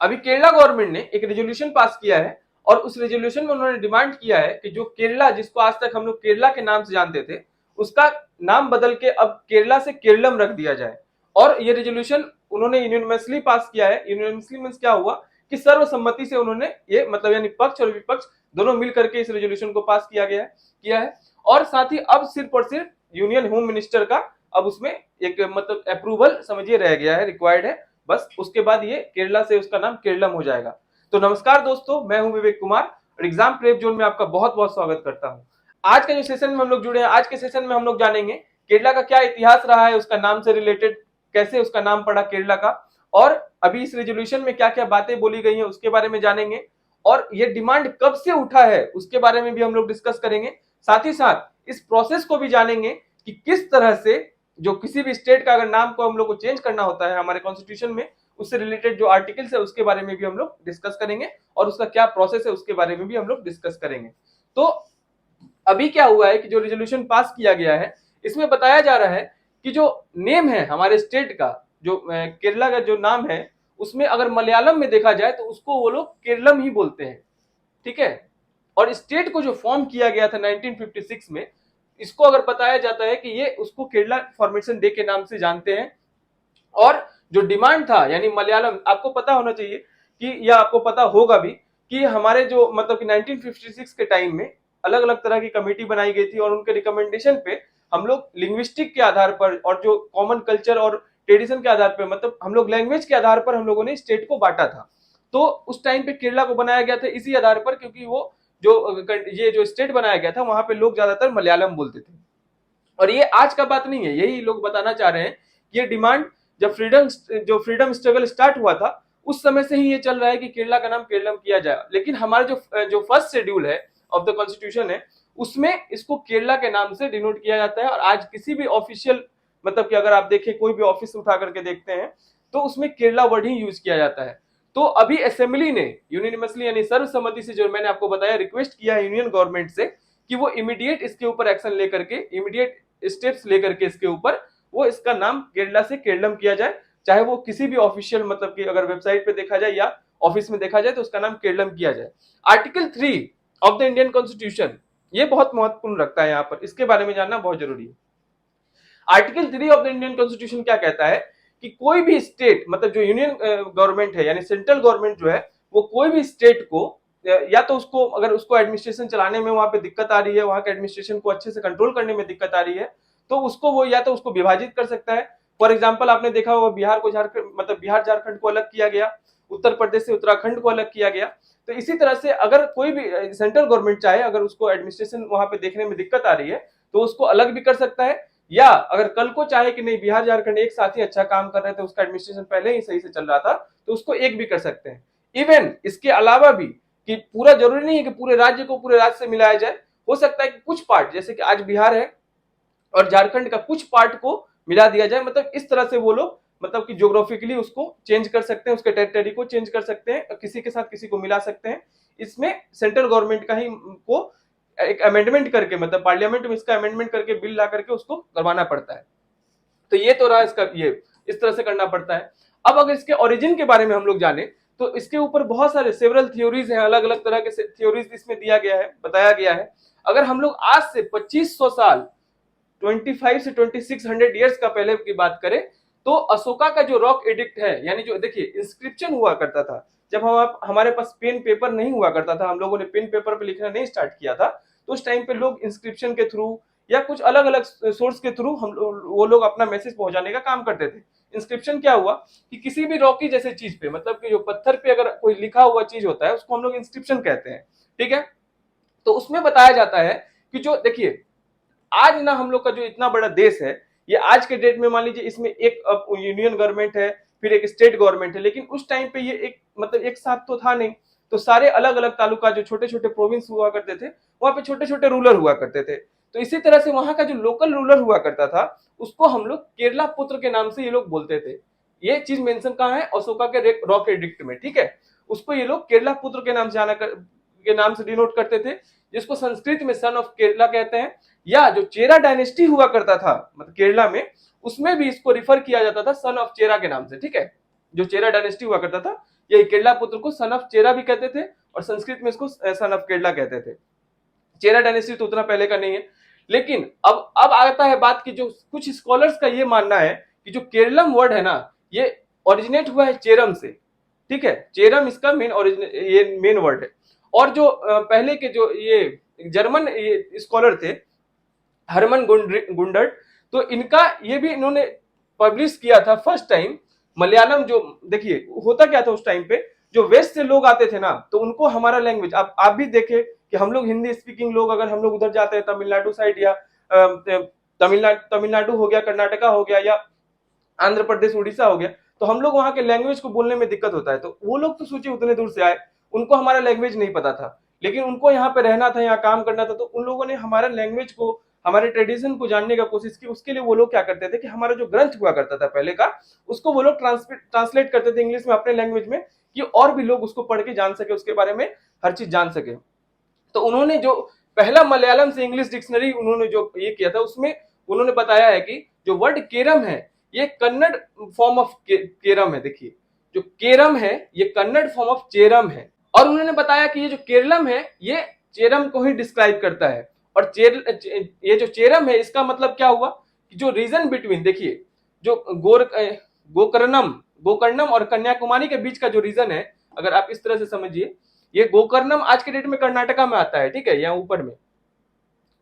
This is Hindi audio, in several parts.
अभी केरला गवर्नमेंट ने एक रेजोल्यूशन पास किया है और उस रेजोल्यूशन में उन्होंने डिमांड किया है कि जो केरला, जिसको आज तक हम लोग केरला के नाम से जानते थे, उसका नाम बदल के अब केरला से केरलम रख दिया जाए। और ये रेजोल्यूशन उन्होंने यूनिवर्सली पास किया है। यूनिवर्सली मींस क्या हुआ कि सर्वसम्मति से उन्होंने ये मतलब यानी पक्ष और विपक्ष दोनों मिल करके इस रेजोल्यूशन को पास किया है। और साथ ही अब सिर्फ और सिर्फ यूनियन होम मिनिस्टर का अब उसमें एक मतलब अप्रूवल समझिए रह गया है, रिक्वायर्ड है, बस उसके बाद ये केरला से उसका नाम केरलम हो जाएगा। तो नमस्कार दोस्तों, मैं हूं विवेक कुमार और एग्जाम प्रेप जोन में आपका बहुत बहुत स्वागत करता हूं। आज के जो सेशन में हम लोग जुड़े हैं, आज के सेशन में हम लोग जानेंगे केरला का क्या इतिहास रहा है, उसका नाम से रिलेटेड कैसे उसका नाम पड़ा केरला का, और अभी इस रेजोल्यूशन में क्या क्या बातें बोली गई हैं उसके बारे में जानेंगे, और ये डिमांड कब से उठा है उसके बारे में भी हम लोग डिस्कस करेंगे। साथ ही साथ इस प्रोसेस को भी जानेंगे कि किस तरह से जो किसी भी स्टेट का अगर नाम को हम लोग को चेंज करना होता है हमारे कॉन्स्टिट्यूशन में, उससे रिलेटेड जो आर्टिकल्स है उसके बारे में भी हम लोग डिस्कस करेंगे और उसका क्या प्रोसेस है उसके बारे में भी हम लोग डिस्कस करेंगे। तो अभी क्या हुआ है कि जो रेजोल्यूशन पास किया गया है इसमें बताया जा रहा है कि जो नेम है हमारे स्टेट का, जो केरला का जो नाम है, उसमें अगर मलयालम में देखा जाए तो उसको वो लोग केरलम ही बोलते हैं, ठीक है। और स्टेट को जो फॉर्म किया गया था 1956 में, इसको अगर बताया जाता है कि ये उसको केरला फॉर्मेशन डे के नाम से जानते हैं। और जो डिमांड था यानी मलयालम, आपको पता होना चाहिए कि या आपको पता होगा भी कि हमारे जो मतलब कि 1956 के टाइम में अलग अलग तरह की कमेटी बनाई गई थी और उनके रिकमेंडेशन पे हम लोग लिंग्विस्टिक के आधार पर और जो कॉमन कल्चर और ट्रेडिशन के आधार पर, मतलब हम लोग लैंग्वेज के आधार पर हम लोगों ने स्टेट को बांटा था। तो उस टाइम पे केरला को बनाया गया था इसी आधार पर, क्योंकि वो जो ये जो स्टेट बनाया गया था वहां पे लोग ज्यादातर मलयालम बोलते थे। और ये आज का बात नहीं है, यही लोग बताना चाह रहे हैं कि ये डिमांड जब फ्रीडम स्ट्रगल स्टार्ट हुआ था उस समय से ही ये चल रहा है कि केरला का नाम केरलम किया जाए। लेकिन हमारा जो फर्स्ट शेड्यूल है ऑफ द कॉन्स्टिट्यूशन है उसमें इसको केरला के नाम से डिनोट किया जाता है। और आज किसी भी ऑफिशियल मतलब कि अगर आप देखें कोई भी ऑफिस उठा करके देखते हैं तो उसमें केरला वर्ड ही यूज किया जाता है। तो अभी असेंबली ने यूनिवर्सली यानी सर्वसम्मति से, जो मैंने आपको बताया, रिक्वेस्ट किया है यूनियन गवर्नमेंट से कि वो इमीडिएट इसके ऊपर एक्शन लेकर के, इमीडिएट स्टेप्स लेकर के इसके ऊपर वो इसका नाम केरला से केरलम किया जाए। चाहे वो किसी भी ऑफिशियल मतलब कि अगर वेबसाइट पे देखा जाए या ऑफिस में देखा जाए तो उसका नाम केरलम किया जाए। Article 3 of the Indian constitution ये बहुत महत्वपूर्ण रखता है, यहाँ पर इसके बारे में जानना बहुत जरूरी है। Article 3 of the Indian constitution क्या कहता है कि कोई भी स्टेट मतलब जो यूनियन गवर्नमेंट है यानी सेंट्रल गवर्नमेंट जो है वो कोई भी स्टेट को या तो उसको अगर उसको एडमिनिस्ट्रेशन चलाने में वहां पे दिक्कत आ रही है, वहां के एडमिनिस्ट्रेशन को अच्छे से कंट्रोल करने में दिक्कत आ रही है, तो उसको वो या तो उसको विभाजित कर सकता है। फॉर एग्जाम्पल आपने देखा होगा बिहार को झारखंड मतलब बिहार झारखंड को अलग किया गया, उत्तर प्रदेश से उत्तराखंड को अलग किया गया। तो इसी तरह से अगर कोई भी सेंट्रल गवर्नमेंट चाहे अगर उसको एडमिनिस्ट्रेशन वहां पे देखने में दिक्कत आ रही है तो उसको अलग भी कर सकता है, या अगर कल को चाहे कि नहीं बिहार झारखंड एक साथ ही अच्छा काम कर रहे थे, उसका एडमिनिस्ट्रेशन पहले ही सही से चल रहा था, तो उसको एक भी कर सकते हैं। इवन इसके अलावा भी कि पूरा जरूरी नहीं है कि पूरे राज्य को पूरे राज्य से मिलाया जाए, हो सकता है कि कुछ पार्ट जैसे कि आज बिहार है और झारखंड का कुछ पार्ट को मिला दिया जाए। मतलब इस तरह से वो लोग मतलब कि ज्योग्राफिकली उसको चेंज कर सकते हैं, उसके टेरिटरी को चेंज कर सकते हैं, किसी के साथ किसी को मिला सकते हैं। इसमें सेंट्रल गवर्नमेंट का ही को एक अमेंडमेंट करके मतलब पार्लियामेंट में इसका अमेंडमेंट करके बिल ला करके उसको करवाना पड़ता है। तो ये तो रहा इसका, ये इस तरह से करना पड़ता है। अब अगर इसके ओरिजिन के बारे में हम लोग जाने तो इसके ऊपर बहुत सारे सेवरल थ्योरीज हैं, अलग अलग तरह के थ्योरीज इसमें दिया गया है, बताया गया है। अगर हम लोग आज से 2500 साल 25 से 2600 ईयर्स का पहले की बात करें तो अशोका का जो रॉक एडिक्ट है यानी जो देखिए इंस्क्रिप्शन हुआ करता था, जब हम हमारे पास पेन पेपर नहीं हुआ करता था, हम लोगों ने पेन पेपर पे लिखना नहीं स्टार्ट किया था, तो उस टाइम पे लोग इंस्क्रिप्शन के थ्रू या कुछ अलग अलग सोर्स के थ्रू वो लोग अपना मैसेज पहुंचाने का काम करते थे। इंस्क्रिप्शन क्या हुआ कि किसी भी रॉकी जैसे चीज पे मतलब कि जो पत्थर पे अगर कोई लिखा हुआ चीज होता है उसको हम लोग इंस्क्रिप्शन कहते हैं, ठीक है। तो उसमें बताया जाता है कि जो देखिए आज ना हम लोग का जो इतना बड़ा देश है, ये आज के डेट में मान लीजिए इसमें एक यूनियन गवर्नमेंट है फिर एक स्टेट गवर्नमेंट है, लेकिन उस टाइम पे ये एक मतलब एक साथ तो था नहीं। तो सारे अलग अलग तालुका जो छोटे छोटे प्रोविंस हुआ करते थे वहां पे छोटे छोटे रूलर हुआ करते थे। तो इसी तरह से वहां का जो लोकल रूलर हुआ करता था उसको हम लोग केरला पुत्र के नाम से ये लोग बोलते थे। ये चीज मेंशन कहाँ है, अशोका के रॉक एडिक्ट में, ठीक है। उसको ये लोग केरला पुत्र के नाम से के नाम से डिनोट करते थे, जिसको संस्कृत में सन ऑफ केरला कहते हैं। या जो चेरा डायनेस्टी हुआ करता था मतलब केरला में, उसमें भी इसको रिफर किया जाता था सन ऑफ चेरा के नाम से, ठीक है। जो चेरा डायनेस्टी हुआ करता था यही केरला पुत्र को सन ऑफ चेरा भी कहते थे और संस्कृत में इसको सन ऑफ केरला कहते थे। चेरा डायनेस्टी तो उतना पहले का नहीं है। लेकिन अब आता है बात की, जो कुछ स्कॉलर्स का ये मानना है कि जो केरलम वर्ड है ना, ये ओरिजिनेट हुआ है चेरम से। ठीक है, चेरम इसका मेन वर्ड है। और जो पहले के जो ये जर्मन ये स्कॉलर थे, हरमन गुंडर्ट, तो इनका ये भी इन्होंने पब्लिश किया था फर्स्ट टाइम मलयालम। जो देखिए होता क्या था उस टाइम पे, जो वेस्ट से लोग आते थे ना, तो उनको हमारा लैंग्वेज, आप भी देखे कि हम लोग हिंदी स्पीकिंग लोग, अगर हम लोग उधर जाते हैं तमिलनाडु साइड, या तमिलनाडु हो गया, कर्नाटका हो गया, या आंध्र प्रदेश उड़ीसा हो गया, तो हम लोग वहां के लैंग्वेज को बोलने में दिक्कत होता है। तो वो लोग तो सोचिए उतने दूर से आए, उनको हमारा लैंग्वेज नहीं पता था, लेकिन उनको यहाँ पे रहना था, यहाँ काम करना था, तो उन लोगों ने हमारा लैंग्वेज को, हमारे ट्रेडिशन को जानने का कोशिश की। उसके लिए वो लोग क्या करते थे कि हमारा जो ग्रंथ हुआ करता था पहले का, उसको वो लोग ट्रांसलेट करते थे इंग्लिश में अपने लैंग्वेज में, कि और भी लोग उसको पढ़ के जान सके, उसके बारे में हर चीज जान सके। तो उन्होंने जो पहला मलयालम से इंग्लिश डिक्शनरी उन्होंने जो ये किया था, उसमें उन्होंने बताया है कि जो वर्ड केरम है, ये कन्नड़ फॉर्म ऑफ केरम है। देखिए जो केरम है ये कन्नड़ फॉर्म ऑफ चेरम है। और उन्होंने बताया कि ये जो केरलम है ये चेरम को ही डिस्क्राइब करता है। और ये जो चेरम है इसका मतलब क्या हुआ कि जो रीजन बिटवीन, देखिए जो गोकर्णम और कन्याकुमारी के बीच का जो रीजन है, अगर आप इस तरह से समझिए, ये गोकर्णम आज के डेट में कर्नाटका में आता है। ठीक है, यहाँ ऊपर में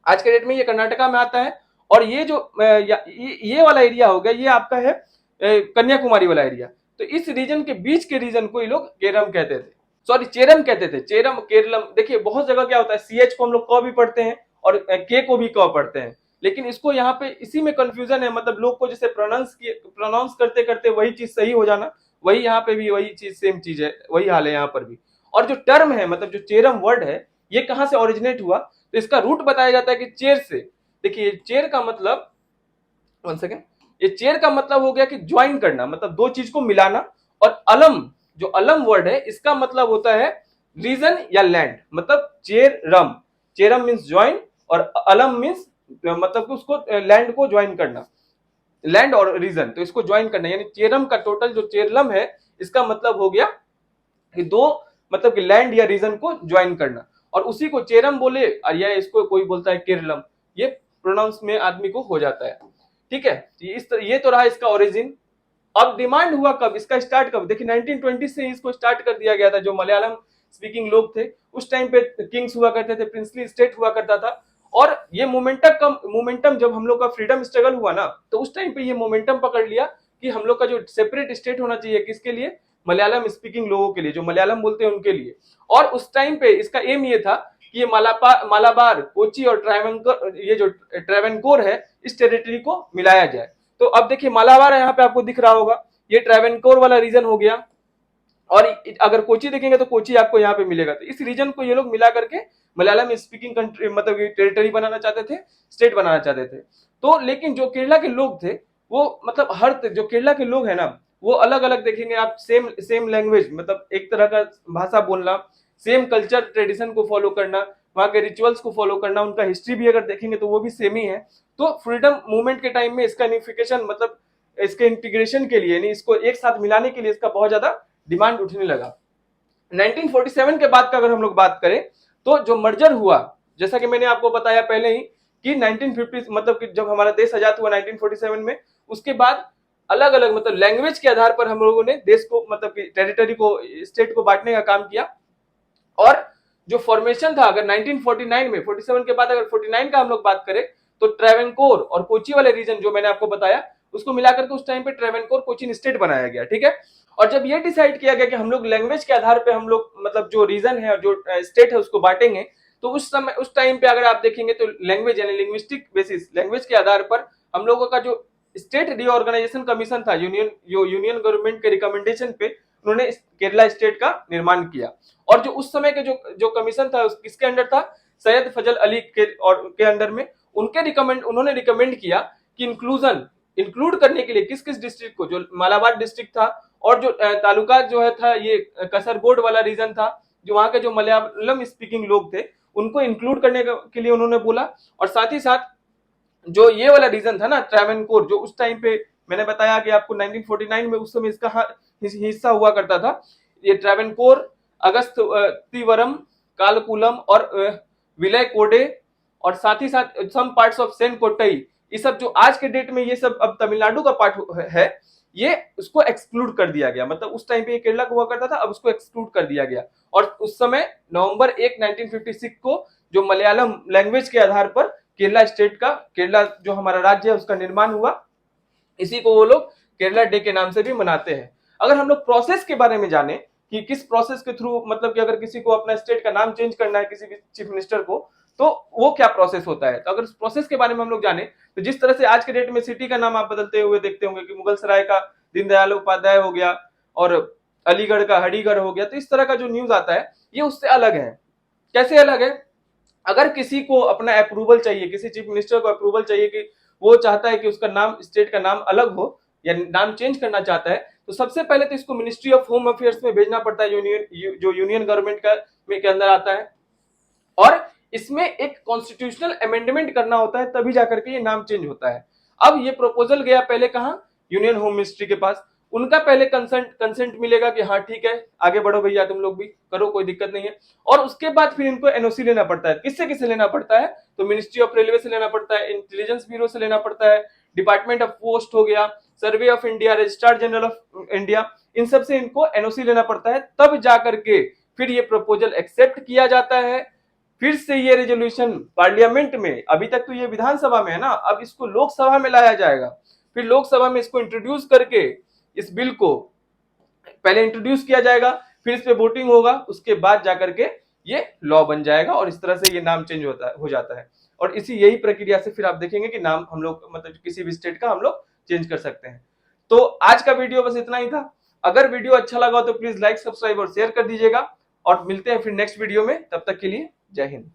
आज के डेट में ये कर्नाटका में आता है। और ये जो ये वाला एरिया हो गया, ये आपका है कन्याकुमारी वाला एरिया। तो इस रीजन के बीच के रीजन को ये लोग केरम कहते थे, सॉरी चेरम कहते थे। चेरम, केरलम, देखिए बहुत जगह क्या होता है, सीएच को हम लोग क भी पढ़ते हैं और के को भी क पढ़ते हैं, लेकिन इसको यहाँ पे इसी में कंफ्यूजन है। मतलब लोग को जैसे प्रोनाउंस करते करते वही चीज सही हो जाना, वही यहाँ पे भी वही चीज, सेम चीज है, वही हाल है यहाँ पर भी। और जो टर्म है, मतलब जो चेरम वर्ड है, ये कहाँ से ओरिजिनेट हुआ, तो इसका रूट बताया जाता है कि चेर से। देखिए चेर का मतलब, वन सेकेंड, ये चेर का मतलब हो गया कि ज्वाइन करना, मतलब दो चीज को मिलाना। और अलम, जो अलम वर्ड है, इसका मतलब होता है रीजन या लैंड, मतलब चेरम, चेरम मीन्स ज्वाइन, और अलम मीन्स मतलब उसको लैंड को ज्वाइन करना, लैंड और रीजन, तो इसको ज्वाइन करना। यानी चेरम का टोटल जो चेरलम है, इसका मतलब हो गया कि दो, मतलब कि लैंड या रीजन को ज्वाइन करना। और उसी को चेरम बोले, या इसको कोई बोलता है केरलम, ये प्रोनाउंस में आदमी को हो जाता है। ठीक है, ये तो रहा इसका ओरिजिन। अब डिमांड हुआ कब, इसका स्टार्ट कब, देखिए 1920 से इसको स्टार्ट कर दिया गया था। जो मलयालम स्पीकिंग लोग थे उस टाइम पे किंग्स हुआ करते थे, प्रिंसली स्टेट हुआ करता था। और ये मोमेंटम जब हम लोग का फ्रीडम स्ट्रगल हुआ ना, तो उस टाइम पे ये मोमेंटम पकड़ लिया कि हम लोग का जो सेपरेट स्टेट होना चाहिए, किसके लिए, मलयालम स्पीकिंग लोगों के लिए, जो मलयालम बोलते हैं उनके लिए। और उस टाइम पे इसका एम ये था कि ये मालाबार, कोची और ट्रावेंकोर, ये जो ट्रावेंकोर है, इस टेरिटरी को मिलाया जाए। तो अब देखिए मालाबार यहाँ पे आपको दिख रहा होगा, ये ट्रावेंकोर वाला रीजन हो गया। और अगर कोची देखेंगे तो कोची आपको यहाँ पे मिलेगा। तो इस रीजन को ये लोग मिला करके मलयालम स्पीकिंग कंट्री, मतलब टेरिटरी बनाना चाहते थे, स्टेट बनाना चाहते थे। तो लेकिन जो केरला के लोग थे, वो मतलब जो केरला के लोग है ना, वो अलग अलग देखेंगे आप, सेम लैंग्वेज, मतलब एक तरह का भाषा बोलना, सेम कल्चर ट्रेडिशन को फॉलो करना, वहाँ के रिचुअल्स को फॉलो करना, उनका हिस्ट्री भी अगर देखेंगे तो वो भी सेम ही है। तो फ्रीडम मूवमेंट के टाइम में इसका यूनिफिकेशन, मतलब इसके इंटीग्रेशन के लिए, यानी इसको एक साथ मिलाने के लिए इसका बहुत ज्यादा डिमांड उठने लगा। 1947 के बाद का अगर हम लोग बात करें, तो जो मर्जर हुआ, जैसा कि मैंने आपको बताया पहले ही कि 1950, मतलब कि जब हमारा देश आजाद हुआ 1947 में, उसके बाद अलग अलग, मतलब लैंग्वेज के आधार पर हम लोगों ने देश को, मतलब कि टेरिटरी को, स्टेट को बांटने का काम किया। और जो फॉर्मेशन था, अगर 1949 में, 47 के बाद अगर 49 का हम लोग बात करें, तो ट्रावेंकोर और कोची वाले रीजन जो मैंने आपको बताया, उसको मिलाकर के उस टाइम पे ट्रावेंकोर कोचीन स्टेट बनाया गया। ठीक है, और जब ये डिसाइड किया गया कि हम लोग लैंग्वेज के आधार पे हम लोग, मतलब जो रीजन है और जो स्टेट है उसको बांटेंगे, तो उस समय, उस टाइम पे अगर आप देखेंगे तो लैंग्वेज, यानी लिंग्विस्टिक बेसिस, लैंग्वेज के आधार पर हम लोगों का जो स्टेट रीऑर्गेनाइजेशन कमीशन था, यूनियन गवर्नमेंट के रिकमेंडेशन पे उन्होंने केरला स्टेट का निर्माण किया। और जो उस समय के जो कमीशन था, किसके अंडर था, सैयद फजल अली के अंडर में। उन्होंने रिकमेंड किया कि इंक्लूड करने के लिए किस किस डिस्ट्रिक्ट को, जो मालाबार डिस्ट्रिक्ट था, और जो तालुका जो है था, ये कसरगोड वाला रीजन था, जो वहां के जो मलयालम स्पीकिंग लोग थे, उनको इंक्लूड करने के लिए उन्होंने बोला। और साथ ही साथ जो ये वाला रीजन था ना, ट्रावेंकोर, जो उस टाइम पे मैंने बताया कि आपको 1949 में उस समय इसका हिस्सा हुआ करता था, ये ट्रावेनकोर, अगस्त्यवरम, कालकुलम और विलय कोडे और साथ ही साथ सम पार्ट्स ऑफ सेनकोट्टई, ये सब जो आज के डेट में ये सब अब तमिलनाडु का पार्ट है, ये उसको एक्सक्लूड कर दिया गया। मतलब उस टाइम पे ये केरला को हुआ करता था, अब उसको एक्सक्लूड कर दिया गया। और उस समय नवंबर 1 1956 को जो मलयालम लैंग्वेज के आधार पर केरला स्टेट का, केरला जो हमारा राज्य है उसका निर्माण हुआ। इसी को वो लोग केरला डे के नाम से भी मनाते हैं। अगर हम लोग प्रोसेस के बारे में जाने कि किस प्रोसेस के थ्रू, मतलब कि अगर किसी को अपना स्टेट का नाम चेंज करना है, किसी भी चीफ मिनिस्टर को, तो वो क्या प्रोसेस होता है, तो अगर प्रोसेस के बारे में हम लोग जाने तो जिस तरह से आज के डेट में सिटी का नाम आप बदलते हुए देखते होंगे कि मुगल सराय का दीनदयाल उपाध्याय हो गया और अलीगढ़ का हरिगढ़ हो गया, तो इस तरह का जो न्यूज आता है ये उससे अलग है। कैसे अलग है? अगर किसी को अपना अप्रूवल चाहिए, किसी चीफ मिनिस्टर को अप्रूवल चाहिए कि वो चाहता है कि उसका नाम, स्टेट का नाम अलग हो या नाम चेंज करना चाहता है, तो सबसे पहले तो इसको मिनिस्ट्री ऑफ होम अफेयर्स में भेजना पड़ता है, जो यूनियन गवर्नमेंट का के अंदर आता है। और इसमें एक कॉन्स्टिट्यूशनल अमेंडमेंट करना होता है, तभी जाकर के ये नाम चेंज होता है। अब ये प्रपोजल गया पहले कहां? यूनियन होम मिनिस्ट्री के पास। उनका पहले कंसेंट मिलेगा कि हाँ ठीक है, आगे बढ़ो भैया, तुम लोग भी करो, कोई दिक्कत नहीं है। और उसके बाद फिर इनको एनओसी लेना पड़ता है। किससे किससे लेना पड़ता है? तो मिनिस्ट्री ऑफ रेलवे से लेना पड़ता है, इंटेलिजेंस ब्यूरो से लेना पड़ता है, डिपार्टमेंट ऑफ पोस्ट हो गया, Survey of India, Registrar General of India, इन सब से इनको एनओसी लेना पड़ता है। तब जाकर के फिर ये प्रपोजल एक्सेप्ट किया जाता है। फिर से ये रेजोल्यूशन पार्लियामेंट में, अभी तक तो ये विधानसभा में है ना, अब इसको लोकसभा में लाया जाएगा। फिर लोकसभा में इसको इंट्रोड्यूस करके इस बिल को पहले इंट्रोड्यूस किया जाएगा, फिर इस पे वोटिंग होगा, उसके बाद जाकर के ये लॉ बन जाएगा और इस तरह से ये नाम चेंज हो जाता है। और इसी यही प्रक्रिया से फिर आप देखेंगे कि नाम हम लोग, मतलब किसी भी स्टेट का हम लोग चेंज कर सकते हैं। तो आज का वीडियो बस इतना ही था। अगर वीडियो अच्छा लगा तो प्लीज लाइक, सब्सक्राइब और शेयर कर दीजिएगा और मिलते हैं फिर नेक्स्ट वीडियो में। तब तक के लिए जय हिंद।